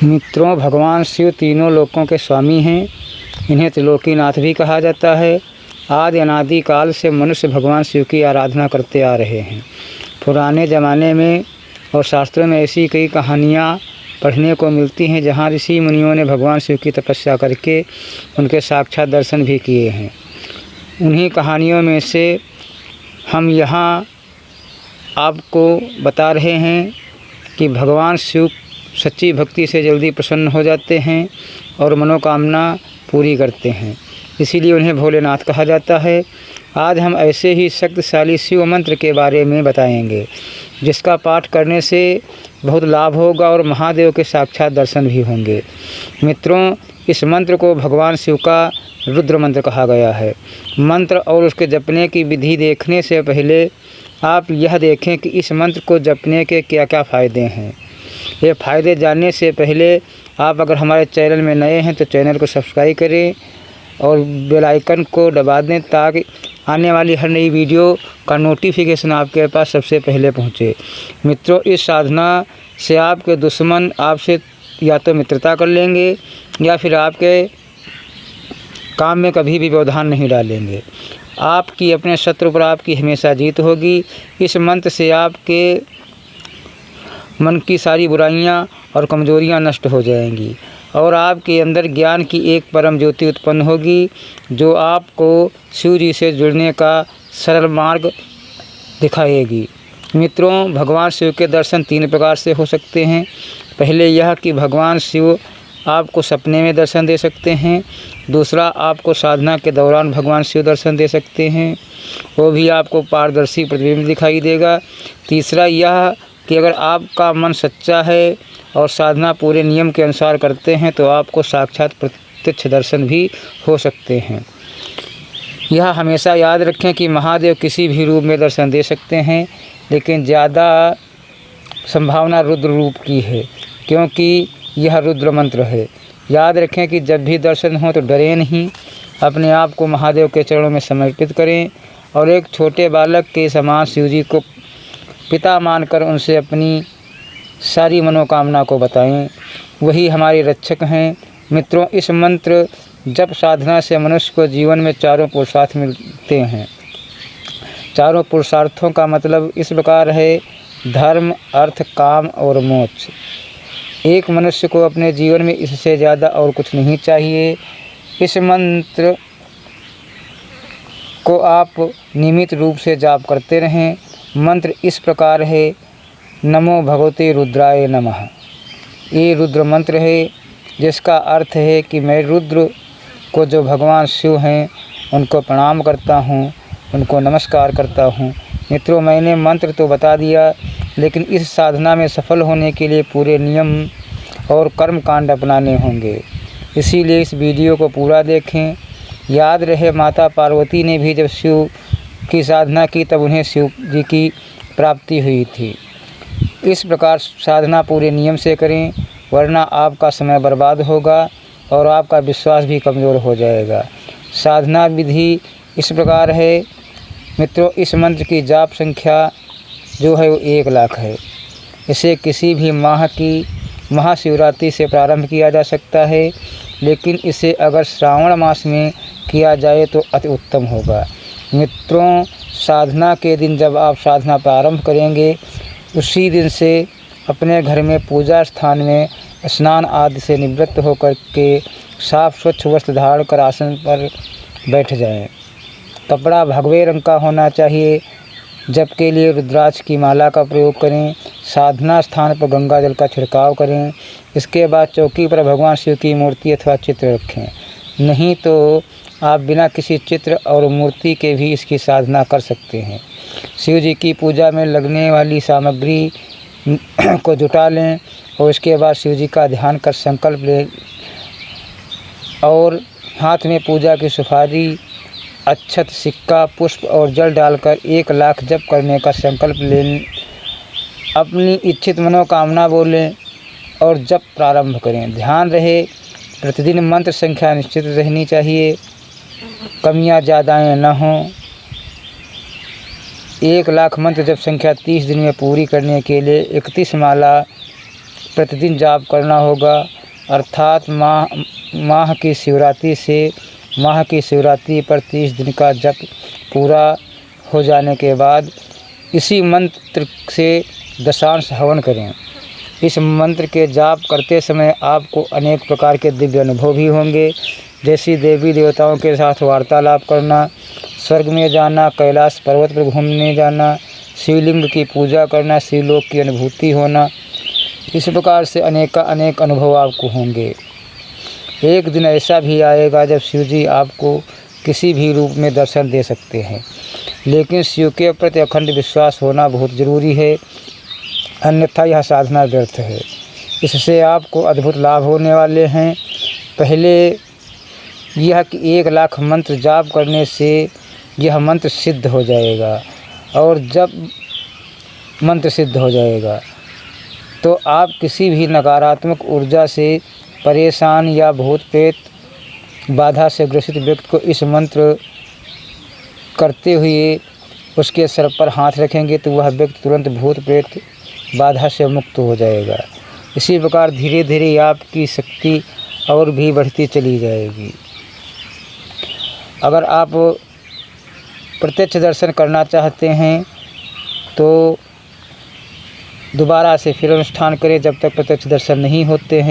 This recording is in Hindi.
मित्रों, भगवान शिव तीनों लोकों के स्वामी हैं। इन्हें त्रिलोकीनाथ भी कहा जाता है। आदि अनादि काल से मनुष्य भगवान शिव की आराधना करते आ रहे हैं। पुराने ज़माने में और शास्त्रों में ऐसी कई कहानियाँ पढ़ने को मिलती हैं जहाँ ऋषि मुनियों ने भगवान शिव की तपस्या करके उनके साक्षात दर्शन भी किए हैं। उन्हीं कहानियों में से हम यहाँ आपको बता रहे हैं कि भगवान शिव सच्ची भक्ति से जल्दी प्रसन्न हो जाते हैं और मनोकामना पूरी करते हैं, इसीलिए उन्हें भोलेनाथ कहा जाता है। आज हम ऐसे ही शक्तिशाली शिव मंत्र के बारे में बताएंगे जिसका पाठ करने से बहुत लाभ होगा और महादेव के साक्षात दर्शन भी होंगे। मित्रों, इस मंत्र को भगवान शिव का रुद्र मंत्र कहा गया है। मंत्र और उसके जपने की विधि देखने से पहले आप यह देखें कि इस मंत्र को जपने के क्या क्या फ़ायदे हैं। ये फ़ायदे जानने से पहले आप अगर हमारे चैनल में नए हैं तो चैनल को सब्सक्राइब करें और बेल आइकन को दबा दें ताकि आने वाली हर नई वीडियो का नोटिफिकेशन आपके पास सबसे पहले पहुंचे। मित्रों, इस साधना से आपके दुश्मन आपसे या तो मित्रता कर लेंगे या फिर आपके काम में कभी भी व्यवधान नहीं डालेंगे। आपकी अपने शत्रु पर आपकी हमेशा जीत होगी। इस मंत्र से आपके मन की सारी बुराइयां और कमजोरियां नष्ट हो जाएंगी और आपके अंदर ज्ञान की एक परम ज्योति उत्पन्न होगी जो आपको शिव जी से जुड़ने का सरल मार्ग दिखाएगी। मित्रों, भगवान शिव के दर्शन 3 प्रकार से हो सकते हैं। पहले यह कि भगवान शिव आपको सपने में दर्शन दे सकते हैं। दूसरा, आपको साधना के दौरान भगवान शिव दर्शन दे सकते हैं, वो भी आपको पारदर्शी प्रतिबिंब दिखाई देगा। तीसरा यह कि अगर आपका मन सच्चा है और साधना पूरे नियम के अनुसार करते हैं तो आपको साक्षात प्रत्यक्ष दर्शन भी हो सकते हैं। यह हमेशा याद रखें कि महादेव किसी भी रूप में दर्शन दे सकते हैं, लेकिन ज़्यादा संभावना रुद्र रूप की है क्योंकि यह रुद्र मंत्र है। याद रखें कि जब भी दर्शन हो तो डरें नहीं, अपने आप को महादेव के चरणों में समर्पित करें और एक छोटे बालक के समान शिव जी को पिता मानकर उनसे अपनी सारी मनोकामना को बताएं। वही हमारे रक्षक हैं। मित्रों, इस मंत्र जप साधना से मनुष्य को जीवन में चारों पुरुषार्थ मिलते हैं। चारों पुरुषार्थों का मतलब इस प्रकार है: धर्म, अर्थ, काम और मोक्ष। एक मनुष्य को अपने जीवन में इससे ज़्यादा और कुछ नहीं चाहिए। इस मंत्र को आप नियमित रूप से जाप करते रहें। मंत्र इस प्रकार है: नमो भगवते रुद्राय नमः। ये रुद्र मंत्र है जिसका अर्थ है कि मैं रुद्र को, जो भगवान शिव हैं, उनको प्रणाम करता हूँ, उनको नमस्कार करता हूँ। मित्रों, मैंने मंत्र तो बता दिया, लेकिन इस साधना में सफल होने के लिए पूरे नियम और कर्म कांड अपनाने होंगे, इसीलिए इस वीडियो को पूरा देखें। याद रहे, माता पार्वती ने भी जब शिव की साधना की तब उन्हें शिव जी की प्राप्ति हुई थी। इस प्रकार साधना पूरे नियम से करें, वरना आपका समय बर्बाद होगा और आपका विश्वास भी कमज़ोर हो जाएगा। साधना विधि इस प्रकार है। मित्रों, इस मंत्र की जाप संख्या जो है वो 1 लाख है। इसे किसी भी माह की महाशिवरात्रि से प्रारंभ किया जा सकता है, लेकिन इसे अगर श्रावण मास में किया जाए तो अति उत्तम होगा। मित्रों, साधना के दिन जब आप साधना प्रारंभ करेंगे, उसी दिन से अपने घर में पूजा स्थान में स्नान आदि से निवृत्त होकर के साफ स्वच्छ वस्त्र धारण कर आसन पर बैठ जाएं। कपड़ा भगवे रंग का होना चाहिए। जप के लिए रुद्राक्ष की माला का प्रयोग करें। साधना स्थान पर गंगा जल का छिड़काव करें। इसके बाद चौकी पर भगवान शिव की मूर्ति अथवा चित्र रखें। नहीं तो आप बिना किसी चित्र और मूर्ति के भी इसकी साधना कर सकते हैं। शिव जी की पूजा में लगने वाली सामग्री को जुटा लें और इसके बाद शिव जी का ध्यान कर संकल्प लें और हाथ में पूजा की सुपारी, अक्षत, सिक्का, पुष्प और जल डालकर 1 लाख जप करने का संकल्प लें। अपनी इच्छित मनोकामना बोलें और जप प्रारंभ करें। ध्यान रहे, प्रतिदिन मंत्र संख्या निश्चित रहनी चाहिए, कमियां ज़्यादाएँ न हों। 1 लाख मंत्र जप संख्या 30 दिन में पूरी करने के लिए 31 माला प्रतिदिन जाप करना होगा। अर्थात माह की शिवरात्रि पर 30 दिन का जप पूरा हो जाने के बाद इसी मंत्र से दशांश हवन करें। इस मंत्र के जाप करते समय आपको अनेक प्रकार के दिव्य अनुभव भी होंगे, जैसे देवी देवताओं के साथ वार्तालाप करना, स्वर्ग में जाना, कैलाश पर्वत पर घूमने जाना, शिवलिंग की पूजा करना, शिवलोक की अनुभूति होना। इस प्रकार से अनेक अनुभव आपको होंगे। एक दिन ऐसा भी आएगा जब शिव जी आपको किसी भी रूप में दर्शन दे सकते हैं, लेकिन शिव के प्रति अखंड विश्वास होना बहुत ज़रूरी है, अन्यथा यह साधना व्यर्थ है। इससे आपको अद्भुत लाभ होने वाले हैं। पहले यह कि 1 लाख मंत्र जाप करने से यह मंत्र सिद्ध हो जाएगा, और जब मंत्र सिद्ध हो जाएगा तो आप किसी भी नकारात्मक ऊर्जा से परेशान या भूत प्रेत बाधा से ग्रसित व्यक्ति को इस मंत्र करते हुए उसके सर पर हाथ रखेंगे तो वह व्यक्ति तुरंत भूत प्रेत बाधा से मुक्त हो जाएगा। इसी प्रकार धीरे धीरे आपकी शक्ति और भी बढ़ती चली जाएगी। अगर आप प्रत्यक्ष दर्शन करना चाहते हैं तो दोबारा से फिर अनुष्ठान करें जब तक प्रत्यक्ष दर्शन नहीं होते हैं।